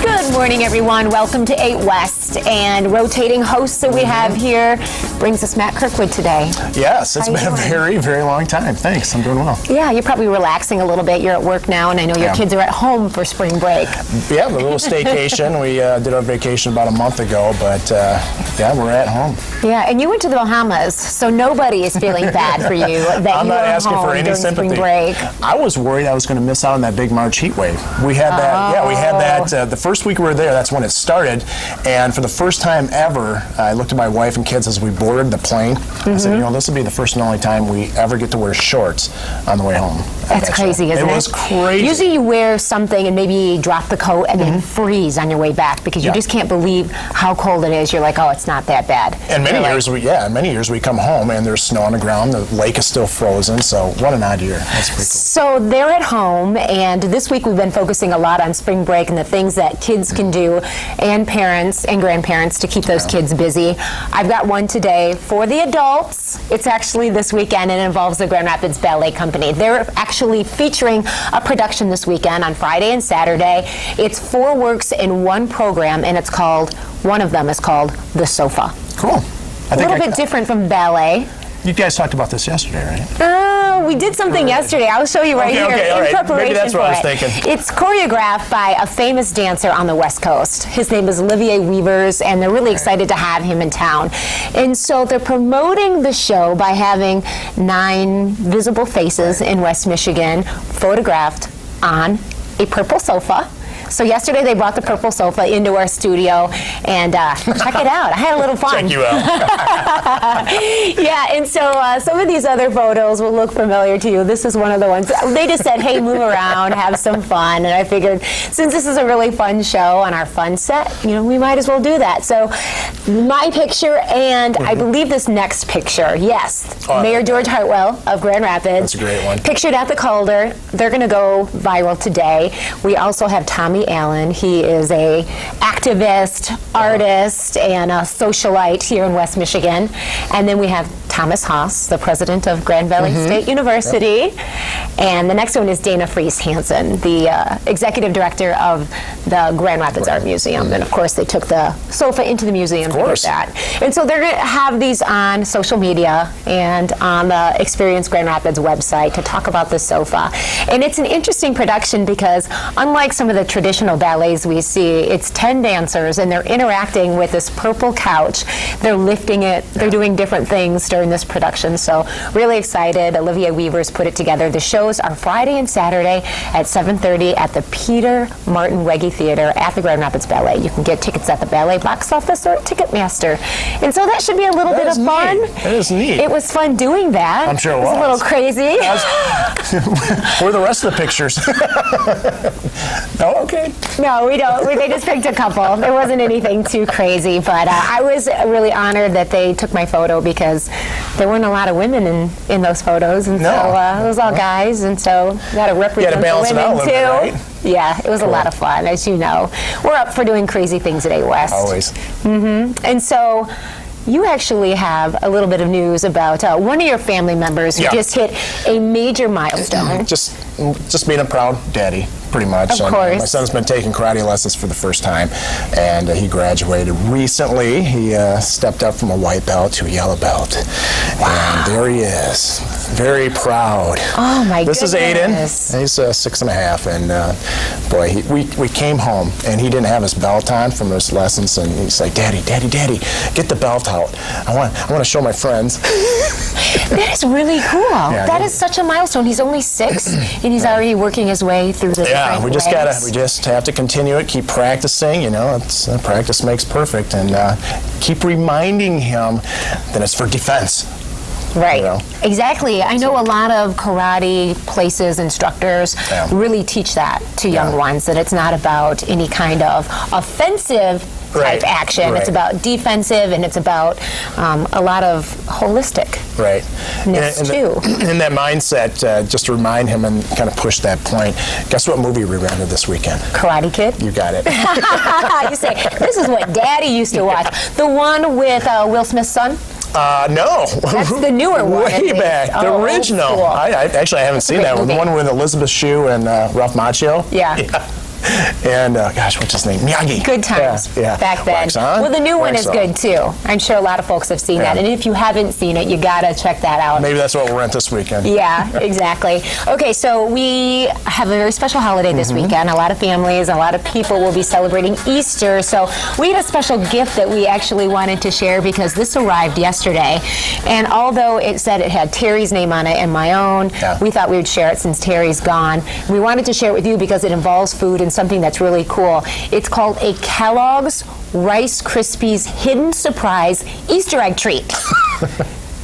Good morning, everyone. Welcome to 8 West. And rotating hosts that we have here brings us Matt Kirkwood today. Yes, it's been a very, very long time. Thanks. I'm doing well. Yeah, you're probably relaxing a little bit. You're at work now, and I know your kids are at home for spring break. Yeah, a little staycation. We did our vacation about a month ago, but yeah, we're at home. Yeah, and you went to the Bahamas, so nobody is feeling bad for you that I'm you not were asking home for any during sympathy. spring break. I was worried I was going to miss out on that big March heat wave. We had that. Yeah, we had that. The first week we were there, that's when it started. And for the first time ever, I looked at my wife and kids as we boarded the plane. I said, you know, this will be the first and only time we ever get to wear shorts on the way home. That's crazy, isn't it? It was crazy. Usually you wear something and maybe drop the coat and then freeze on your way back because you just can't believe how cold it is. You're like, oh, it's not that bad. And many years we come home and there's snow on the ground. The lake is still frozen. So what an odd year. That's pretty cool. So they're at home, and this week we've been focusing a lot on spring break and the things that kids can do, and parents and grandparents to keep those kids busy. I've got one today for the adults. It's actually this weekend and it involves the Grand Rapids Ballet Company. They're actually featuring a production this weekend on Friday and Saturday. It's 4 works in one program, and one of them is called The Sofa. Cool. A little bit different from ballet. You guys talked about this yesterday, right? We did something yesterday. I'll show you right here in preparation. Maybe that's what I was thinking. It's choreographed by a famous dancer on the West Coast. His name is Olivier Weavers, and they're really excited to have him in town. And so they're promoting the show by having 9 visible faces in West Michigan photographed on a purple sofa. So yesterday they brought the purple sofa into our studio, and check it out. I had a little fun. Check you out. Yeah, and so some of these other photos will look familiar to you. This is one of the ones. They just said, hey, move around, have some fun. And I figured since this is a really fun show on our fun set, you know, we might as well do that. So my picture and I believe this next picture, yes, Mayor George Hartwell of Grand Rapids. That's a great one. Pictured at the Calder. They're going to go viral today. We also have Tommy Allen. He is a activist, artist, and a socialite here in West Michigan. And then we have Thomas Haas, the president of Grand Valley State University. And the next one is Dana Fries Hansen, the executive director of the Grand Rapids Art Museum. And of course, they took the sofa into the museum to get that. And so they're going to have these on social media and on the Experience Grand Rapids website to talk about the sofa. And it's an interesting production because unlike some of the traditional ballets we see, it's 10 dancers and they're interacting with this purple couch. They're lifting it. They're doing different things during this production. So really excited. Olivier Weavers put it together. The shows are Friday and Saturday at 7:30 at the Peter Martin Wege Theater at the Grand Rapids Ballet. You can get tickets at the Ballet box office or at Ticketmaster. And so that should be a little bit of fun. That is neat. It was fun doing that. I'm sure it was. It was a little crazy. Where are the rest of the pictures? Oh, okay. No, we don't. They just picked a couple. It wasn't anything too crazy, but I was really honored that they took my photo because there weren't a lot of women in those photos, and so it was all guys, and so got to represent the women too. Right? Yeah, it was a lot of fun, as you know. We're up for doing crazy things at 8 West. Always. And so you actually have a little bit of news about one of your family members who just hit a major milestone. Just being a proud daddy, pretty much. Of course. My son's been taking karate lessons for the first time, and he graduated recently. He stepped up from a white belt to a yellow belt. Wow. And there he is, very proud. Oh, my goodness. This is Aiden. He's 6.5, and boy, we came home, and he didn't have his belt on from his lessons, and he's like, Daddy, get the belt out. I want to show my friends. That is really cool. Yeah, that is such a milestone. He's only 6, and he's already working his way through the we just have to continue it, keep practicing, you know, practice makes perfect, and keep reminding him that it's for defense. Right. You know? Exactly. I know a lot of karate places, instructors really teach that to young ones, that it's not about any kind of offensive type action. It's about defensive, and it's about a lot of holistic too. In that mindset, just to remind him and kind of push that point, guess what movie we rented this weekend? Karate Kid? You got it. You say, this is what Daddy used to watch. The one with Will Smith's son? No. That's the newer one, at Way least. back. The Oh, old original. school. I actually haven't seen great that one. The movie. one with Elizabeth Shue and Ralph Macchio. Yeah. And, gosh, what's his name? Miyagi. Good times Yeah. back then. Wax on, Well, the new one wax is off. good too. I'm sure a lot of folks have seen Yeah. that. And if you haven't seen it, you gotta check that out. Maybe that's what we'll rent this weekend. Yeah, exactly. Okay, so we have a very special holiday this weekend. A lot of families, a lot of people will be celebrating Easter. So we had a special gift that we actually wanted to share because this arrived yesterday. And although it said it had Terry's name on it and my own, Yeah. we thought we would share it since Terry's gone. We wanted to share it with you because it involves food and something that's really cool. It's called a Kellogg's Rice Krispies Hidden Surprise Easter Egg Treat.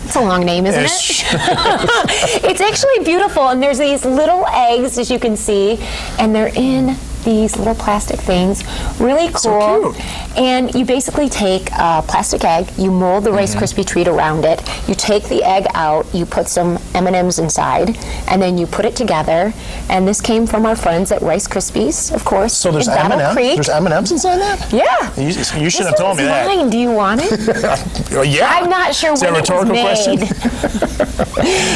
It's a long name, isn't Ish. it? It's actually beautiful, and there's these little eggs, as you can see, and they're in these little plastic things. Really cool. So cute. And you basically take a plastic egg, you mold the Rice Krispie treat around it, you take the egg out, you put some M&Ms inside, and then you put it together. And this came from our friends at Rice Krispies, of course. So there's in Battle M&M? Creek. There's M&M's inside that? Yeah. You should have told me that. Mine. Do you want it? Well, yeah. I'm not sure Is that when a rhetorical it was question? made.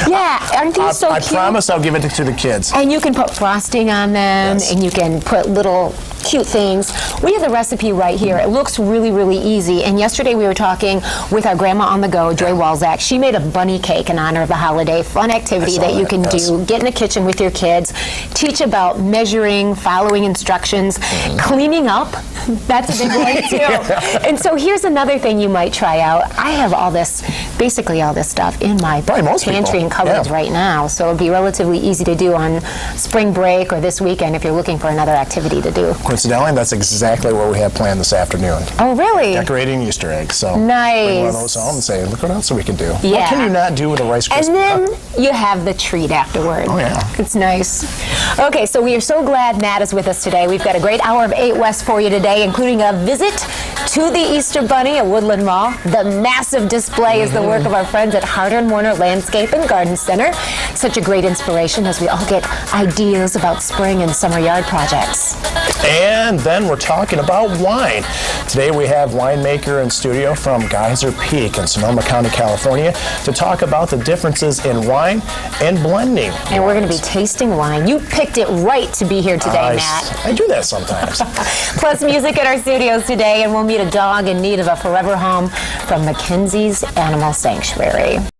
Yeah, aren't these so I cute? promise I'll give it to the kids. And you can put frosting on them, Yes. and you can put little cute things. We have the recipe right here. It looks really, really easy. And yesterday we were talking with our grandma on the go, Joy Walzak. She made a bunny cake in honor of the holiday. Fun activity saw that you that, can yes. do. Get in the kitchen with your kids. Teach about measuring, following instructions, cleaning up. That's a big one too. And so here's another thing you might try out. I have all this, basically all this stuff in my Probably most pantry people. and cupboards Yeah. right now. So it'll be relatively easy to do on spring break or this weekend if you're looking for another activity to do. Coincidentally, that's exactly what we have planned this afternoon. Oh, really? Decorating Easter eggs. So Nice. bring one of those home and say, look what else we can do. Yeah. What can you not do with a Rice Krispie? And then you have the treat afterward. Oh, yeah. It's nice. Okay, so we are so glad Matt is with us today. We've got a great hour of 8 West for you today, including a visit to the Easter Bunny at Woodland Mall. The massive display is the work of our friends at Harder & Warner Landscape and Garden Center. Such a great inspiration as we all get ideas about spring and summer yard projects. And then we're talking about wine. Today we have winemaker in studio from Geyser Peak in Sonoma County, California, to talk about the differences in wine and blending. And we're going to be tasting wine. You picked it right to be here today, Matt. I do that sometimes. Plus music in our studios today, and we'll meet a dog in need of a forever home from Mackenzie's Animal Sanctuary.